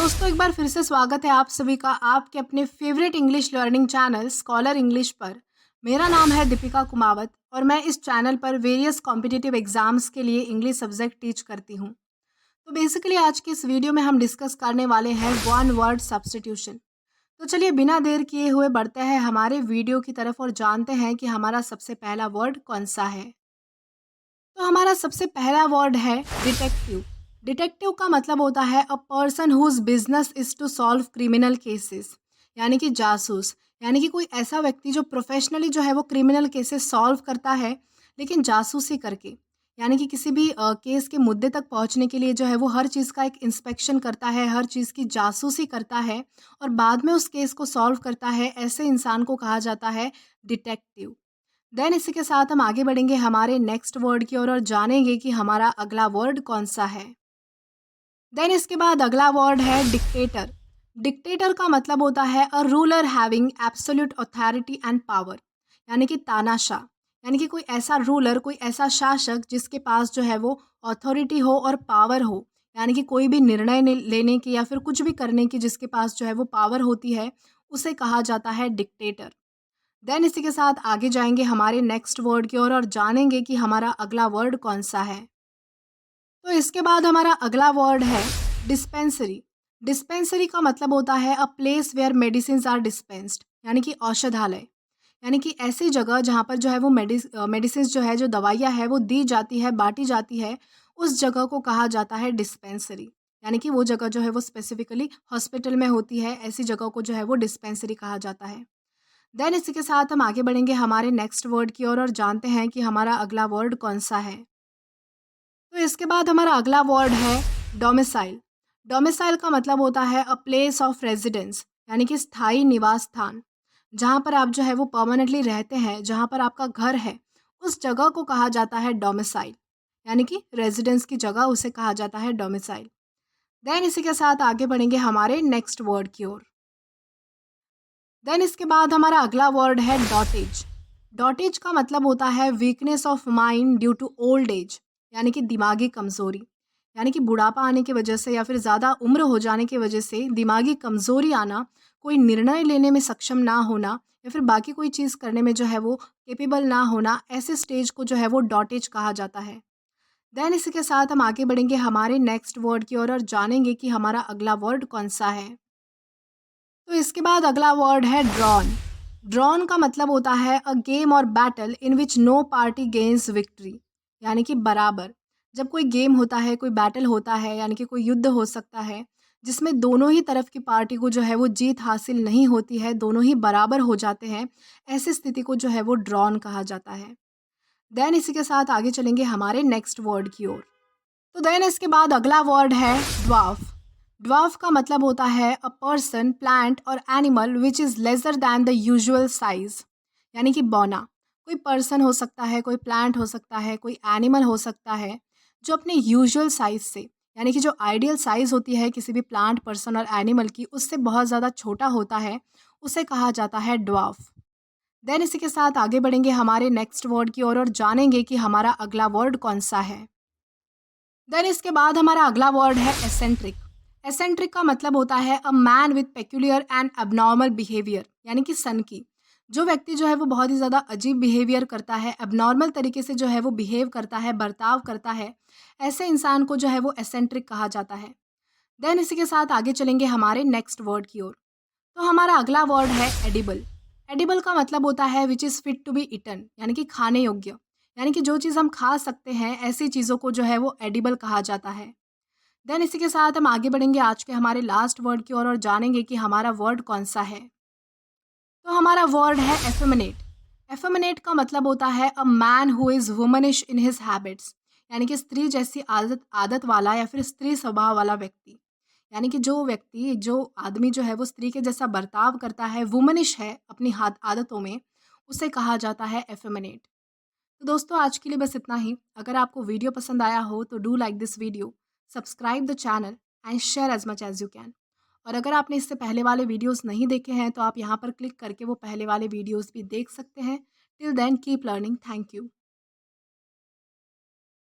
दोस्तों, एक बार फिर से स्वागत है आप सभी का आपके अपने favourite English learning channel scholar English पर। मेरा नाम है दीपिका कुमावत और मैं इस चैनल पर वेरियस कॉम्पिटिटिव एग्जाम्स के लिए इंग्लिश सब्जेक्ट टीच करती हूँ। तो बेसिकली आज की इस वीडियो में हम डिस्कस करने वाले हैं वन वर्ड सब्स्टिट्यूशन। तो चलिए बिना देर किए हुए बढ़ते हैं हमारे वीडियो की तरफ और जानते हैं कि हमारा सबसे पहला वर्ड कौन सा है। तो हमारा सबसे पहला वर्ड है डिटेक्टिव। डिटेक्टिव का मतलब होता है a person whose business is to solve criminal cases, यानी कि जासूस। यानी कि कोई ऐसा व्यक्ति जो प्रोफेशनली जो है वो क्रिमिनल केसेस सॉल्व करता है, लेकिन जासूसी करके। यानी कि किसी भी केस के मुद्दे तक पहुंचने के लिए जो है वो हर चीज़ का एक इंस्पेक्शन करता है, हर चीज़ की जासूसी करता है और बाद में उस केस को सॉल्व करता है। ऐसे इंसान को कहा जाता है डिटेक्टिव। देन इसी के साथ हम आगे बढ़ेंगे हमारे नेक्स्ट वर्ड की ओर और जानेंगे कि हमारा अगला वर्ड कौन सा है। देन इसके बाद अगला वर्ड है डिक्टेटर। डिक्टेटर का मतलब होता है a ruler having absolute authority and power, यानी कि तानाशाह। यानी कि कोई ऐसा रूलर, कोई ऐसा शासक जिसके पास जो है वो अथॉरिटी हो और पावर हो, यानी कि कोई भी निर्णय लेने की या फिर कुछ भी करने की जिसके पास जो है वो पावर होती है, उसे कहा जाता है डिक्टेटर। देन इसी के साथ आगे जाएंगे हमारे नेक्स्ट वर्ड की ओर और जानेंगे कि हमारा अगला वर्ड कौन सा है। तो इसके बाद हमारा अगला वर्ड है डिस्पेंसरी। डिस्पेंसरी का मतलब होता है a place where medicine are dispensed, यानी कि औषधालय। यानी कि ऐसी जगह जहाँ पर जो है वो मेडिसिन जो है, जो दवाइयाँ है वो दी जाती है, बांटी जाती है, उस जगह को कहा जाता है डिस्पेंसरी। यानी कि वो जगह जो है वो स्पेसिफिकली हॉस्पिटल में होती है, ऐसी जगह को जो है वो डिस्पेंसरी कहा जाता है। देन इसी के साथ हम आगे बढ़ेंगे हमारे नेक्स्ट वर्ड की ओर और जानते हैं कि हमारा अगला वर्ड कौन सा है। तो इसके बाद हमारा अगला वर्ड है डोमिसाइल। डोमिसाइल का मतलब होता है अ प्लेस ऑफ रेजिडेंस, यानी कि स्थायी निवास स्थान। जहाँ पर आप जो है वो परमानेंटली रहते हैं, जहाँ पर आपका घर है, उस जगह को कहा जाता है डोमिसाइल। यानी कि रेजिडेंस की जगह उसे कहा जाता है डोमिसाइल। देन इसी के साथ आगे बढ़ेंगे हमारे नेक्स्ट वर्ड की ओर। देन इसके बाद हमारा अगला वर्ड है डॉटेज। डॉटेज का मतलब होता है weakness of mind due to old age, यानी कि दिमागी कमज़ोरी। यानी कि बुढ़ापा आने की वजह से या फिर ज़्यादा उम्र हो जाने की वजह से दिमागी कमज़ोरी आना, कोई निर्णय लेने में सक्षम ना होना या फिर बाकी कोई चीज़ करने में जो है वो केपेबल ना होना, ऐसे स्टेज को जो है वो डॉटेज कहा जाता है। देन इसी के साथ हम आगे बढ़ेंगे हमारे नेक्स्ट वर्ड की ओर और जानेंगे कि हमारा अगला वर्ड कौन सा है। तो इसके बाद अगला वर्ड है ड्रॉन। ड्रॉन का मतलब होता है a game or battle in which no party gains victory, यानी कि बराबर। जब कोई गेम होता है, कोई बैटल होता है, यानी कि कोई युद्ध हो सकता है जिसमें दोनों ही तरफ की पार्टी को जो है वो जीत हासिल नहीं होती है, दोनों ही बराबर हो जाते हैं, ऐसी स्थिति को जो है वो ड्रॉन कहा जाता है। देन इसी के साथ आगे चलेंगे हमारे नेक्स्ट वर्ड की ओर। तो देन इसके बाद अगला वर्ड है ड्वार्फ। ड्वार्फ का मतलब होता है अ पर्सन, प्लांट और animal which is lesser than the usual size, यानी कि बौना। कोई पर्सन हो सकता है, कोई प्लांट हो सकता है, कोई एनिमल हो सकता है जो अपने यूजुअल साइज से, यानी कि जो आइडियल साइज होती है किसी भी प्लांट, पर्सन और एनिमल की, उससे बहुत ज़्यादा छोटा होता है, उसे कहा जाता है ड्वार्फ। देन इसी के साथ आगे बढ़ेंगे हमारे नेक्स्ट वर्ड की ओर और जानेंगे कि हमारा अगला वर्ड कौन सा है। देन इसके बाद हमारा अगला वर्ड है एसेंट्रिक। एसेंट्रिक का मतलब होता है a man with peculiar and abnormal behaviour, यानी कि सन की। जो व्यक्ति जो है वो बहुत ही ज़्यादा अजीब बिहेवियर करता है, अबनॉर्मल तरीके से जो है वो बिहेव करता है, बर्ताव करता है, ऐसे इंसान को जो है वो एसेंट्रिक कहा जाता है। देन इसी के साथ आगे चलेंगे हमारे नेक्स्ट वर्ड की ओर। तो हमारा अगला वर्ड है एडिबल। एडिबल का मतलब होता है which is fit to be eaten, यानी कि खाने योग्य। यानी कि जो चीज़ हम खा सकते हैं, ऐसी चीज़ों को जो है वो एडिबल कहा जाता है। देन इसी के साथ हम आगे बढ़ेंगे आज के हमारे लास्ट वर्ड की ओर और जानेंगे कि हमारा वर्ड कौन सा है। तो हमारा वर्ड है एफेमिनेट। एफेमिनेट का मतलब होता है a man who is womanish in his habits, यानी कि स्त्री जैसी आदत आदत वाला या फिर स्त्री स्वभाव वाला व्यक्ति। यानी कि जो व्यक्ति, जो आदमी जो है वो स्त्री के जैसा बर्ताव करता है, वुमनिश है अपनी हाथ आदतों में, उसे कहा जाता है एफेमिनेट। तो दोस्तों आज के लिए बस इतना ही। अगर आपको वीडियो पसंद आया हो तो do like this video, subscribe the channel and share as much as you can. और अगर आपने इससे पहले वाले वीडियोस नहीं देखे हैं तो आप यहाँ पर क्लिक करके वो पहले वाले वीडियोस भी देख सकते हैं। Till then keep learning. Thank you.